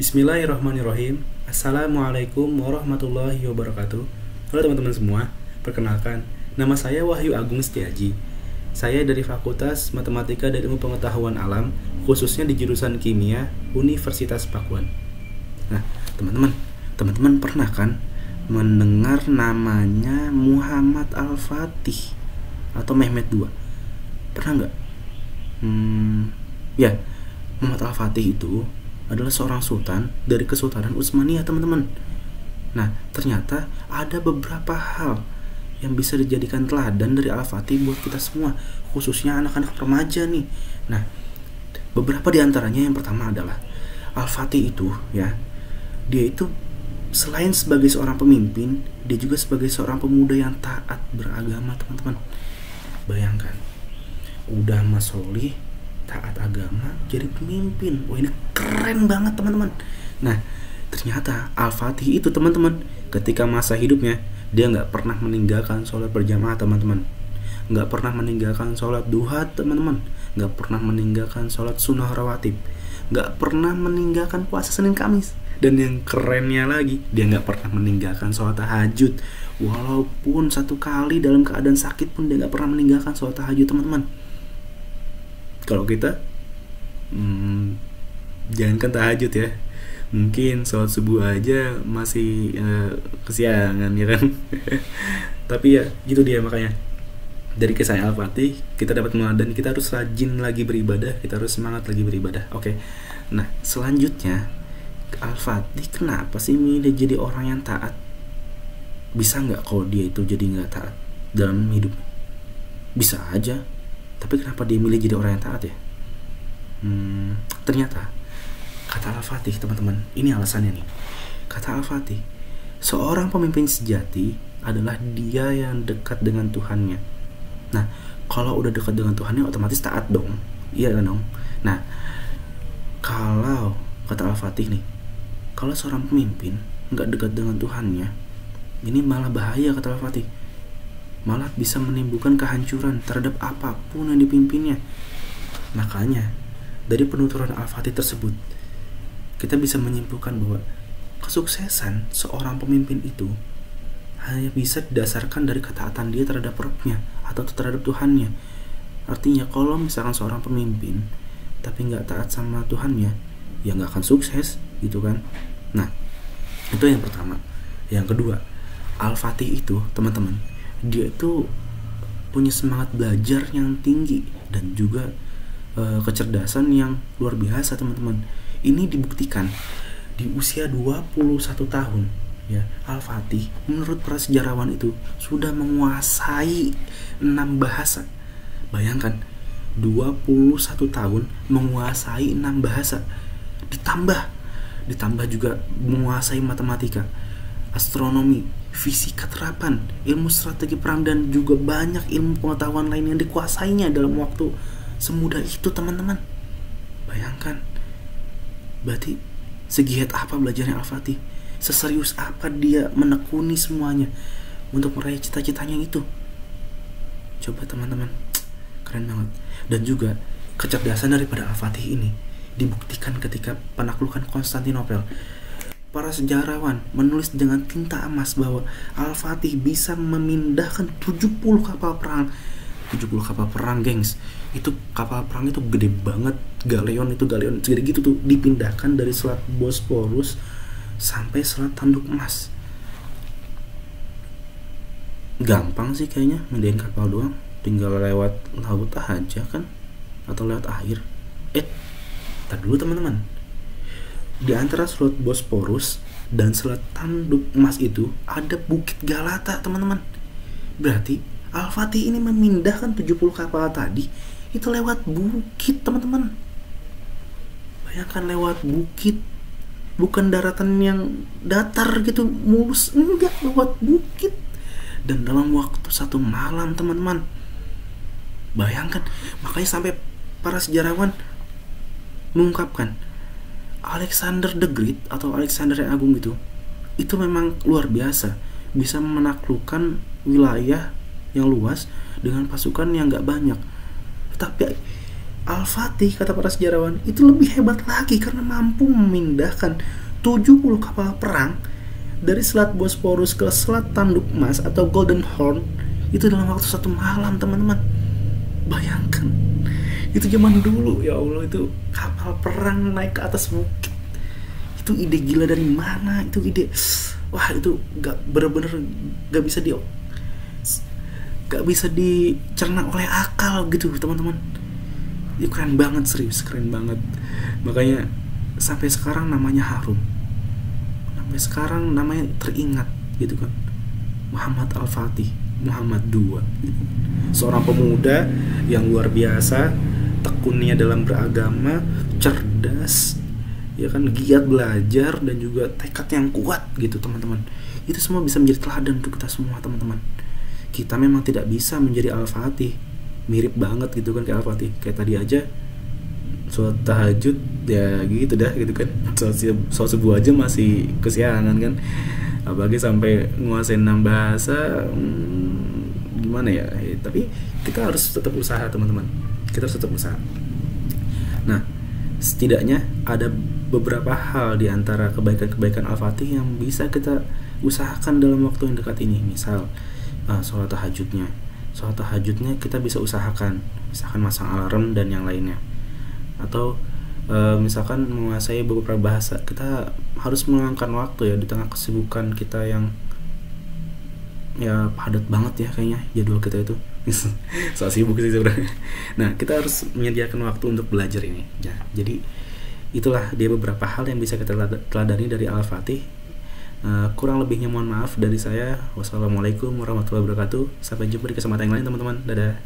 Bismillahirrahmanirrahim. Assalamualaikum warahmatullahi wabarakatuh. Halo teman-teman semua, perkenalkan, nama saya Wahyu Agung Setiaji. Saya dari Fakultas Matematika dan Ilmu Pengetahuan Alam, khususnya di jurusan Kimia, Universitas Pakuan. Nah, teman-teman pernah kan mendengar namanya Muhammad Al-Fatih atau Mehmet II? Pernah nggak? Ya, Muhammad Al-Fatih itu adalah seorang sultan dari Kesultanan Utsmaniyah, teman-teman. Nah, ternyata ada beberapa hal yang bisa dijadikan teladan dari Al-Fatih buat kita semua, khususnya anak-anak remaja nih. Nah, beberapa di antaranya, yang pertama adalah Al-Fatih itu ya, dia itu selain sebagai seorang pemimpin, dia juga sebagai seorang pemuda yang taat beragama, teman-teman. Bayangkan, udah Mas Solih taat agama jadi pemimpin. Wah, ini keren banget, teman-teman. Nah, ternyata Al-Fatih itu, teman-teman, ketika masa hidupnya dia nggak pernah meninggalkan sholat berjamaah, teman-teman. Nggak pernah meninggalkan sholat duha, teman-teman. Nggak pernah meninggalkan sholat sunnah rawatib. Nggak pernah meninggalkan puasa Senin Kamis. Dan yang kerennya lagi, dia nggak pernah meninggalkan sholat tahajud. Walaupun satu kali dalam keadaan sakit pun dia nggak pernah meninggalkan sholat tahajud, teman-teman. Kalau kita jangankan tahajud ya, mungkin sholat subuh aja masih kesiangan ya kan. Tapi ya gitu dia, makanya dari kisah Al-Fatih kita dapat dan kita harus rajin lagi beribadah, kita harus semangat lagi beribadah. Oke. Nah, selanjutnya Al-Fatih kenapa sih milih jadi orang yang taat? Bisa nggak kalau dia itu jadi nggak taat dalam hidup? Bisa aja. Tapi kenapa dia milih jadi orang yang taat ya? Ternyata kata Al-Fatih, teman-teman, ini alasannya nih. Kata Al-Fatih, seorang pemimpin sejati adalah dia yang dekat dengan Tuhannya. Nah, kalau udah dekat dengan Tuhannya otomatis taat dong. Iya kan dong? Nah, kalau kata Al-Fatih nih, kalau seorang pemimpin nggak dekat dengan Tuhannya, ini malah bahaya, kata Al-Fatih. Malah bisa menimbulkan kehancuran terhadap apapun yang dipimpinnya. Makanya dari penuturan Al-Fatih tersebut kita bisa menyimpulkan bahwa kesuksesan seorang pemimpin itu hanya bisa didasarkan dari ketaatan dia terhadap Rabb-nya atau terhadap Tuhannya. Artinya kalau misalkan seorang pemimpin tapi nggak taat sama Tuhannya, ya nggak akan sukses gitu kan. Nah, itu yang pertama. Yang kedua, Al-Fatih itu, teman-teman, dia itu punya semangat belajar yang tinggi dan juga kecerdasan yang luar biasa, teman-teman. Ini dibuktikan di usia 21 tahun ya. Al-Fatih menurut para sejarawan itu sudah menguasai 6 bahasa. Bayangkan, 21 tahun menguasai 6 bahasa. Ditambah juga menguasai matematika, astronomi, fisika terapan, ilmu strategi perang, dan juga banyak ilmu pengetahuan lain yang dikuasainya dalam waktu semudah itu, teman-teman. Bayangkan, berarti segiat apa belajarnya Al-Fatih, seserius apa dia menekuni semuanya untuk meraih cita-citanya itu. Coba teman-teman, keren banget. Dan juga kecerdasan daripada Al-Fatih ini dibuktikan ketika penaklukan Konstantinopel. Para sejarawan menulis dengan tinta emas bahwa Al-Fatih bisa memindahkan 70 kapal perang. 70 kapal perang, gengs. Itu kapal perang itu gede banget. Galeon segede gitu tuh, dipindahkan dari Selat Bosporus sampai Selat Tanduk Emas. Gampang sih kayaknya mindahin kapal doang, tinggal lewat laut aja kan, atau lewat air. Tar dulu, teman-teman. Di antara Selat Bosporus dan Selat Tanduk Emas itu ada Bukit Galata, teman-teman. Berarti Al-Fatih ini memindahkan 70 kapal tadi itu lewat bukit, teman-teman. Bayangkan, lewat bukit, bukan daratan yang datar gitu mulus, enggak, lewat bukit, dan dalam waktu 1 malam, teman-teman. Bayangkan, makanya sampai para sejarawan mengungkapkan Alexander the Great atau Alexander yang Agung itu memang luar biasa, bisa menaklukkan wilayah yang luas dengan pasukan yang gak banyak. Tapi Al-Fatih, kata para sejarawan, itu lebih hebat lagi karena mampu memindahkan 70 kapal perang dari Selat Bosporus ke Selat Tanduk Emas atau Golden Horn itu dalam waktu 1 malam, teman-teman. Bayangkan, itu zaman dulu, ya Allah, itu kapal perang naik ke atas bukit. Itu ide gila dari mana? Itu ide, wah, itu bener-bener gak bisa dicerna oleh akal gitu, teman-teman. Itu keren banget, serius keren banget. Makanya sampai sekarang namanya harum, sampai sekarang namanya teringat gitu kan. Muhammad Al-Fatih, Muhammad II gitu. Seorang pemuda yang luar biasa, tekunnya dalam beragama, cerdas, ya kan, giat belajar, dan juga tekad yang kuat gitu, teman-teman. Itu semua bisa menjadi teladan untuk kita semua, teman-teman. Kita memang tidak bisa menjadi Al-Fatih, mirip banget gitu kan kayak Al-Fatih. Kayak tadi aja sholat tahajud ya gitu dah gitu kan. Sholat subuh aja masih kesiangan kan, apalagi sampai nguasain 6 bahasa. Gimana ya, tapi kita harus tetap usaha, teman-teman. Kita harus tetap usaha. Nah, setidaknya ada beberapa hal di antara kebaikan-kebaikan Al-Fatih yang bisa kita usahakan dalam waktu yang dekat ini. Misal sholat tahajudnya kita bisa usahakan, misalkan masang alarm dan yang lainnya. Atau misalkan menguasai beberapa bahasa, kita harus meluangkan waktu ya di tengah kesibukan kita yang ya padat banget ya kayaknya jadwal kita itu. So sibuk sih sebenarnya. Nah, kita harus menyediakan waktu untuk belajar ini ya. Jadi itulah dia beberapa hal yang bisa kita teladani dari Al-Fatih. Kurang lebihnya mohon maaf dari saya. Wassalamualaikum warahmatullahi wabarakatuh. Sampai jumpa di kesempatan yang lain, teman-teman. Dadah.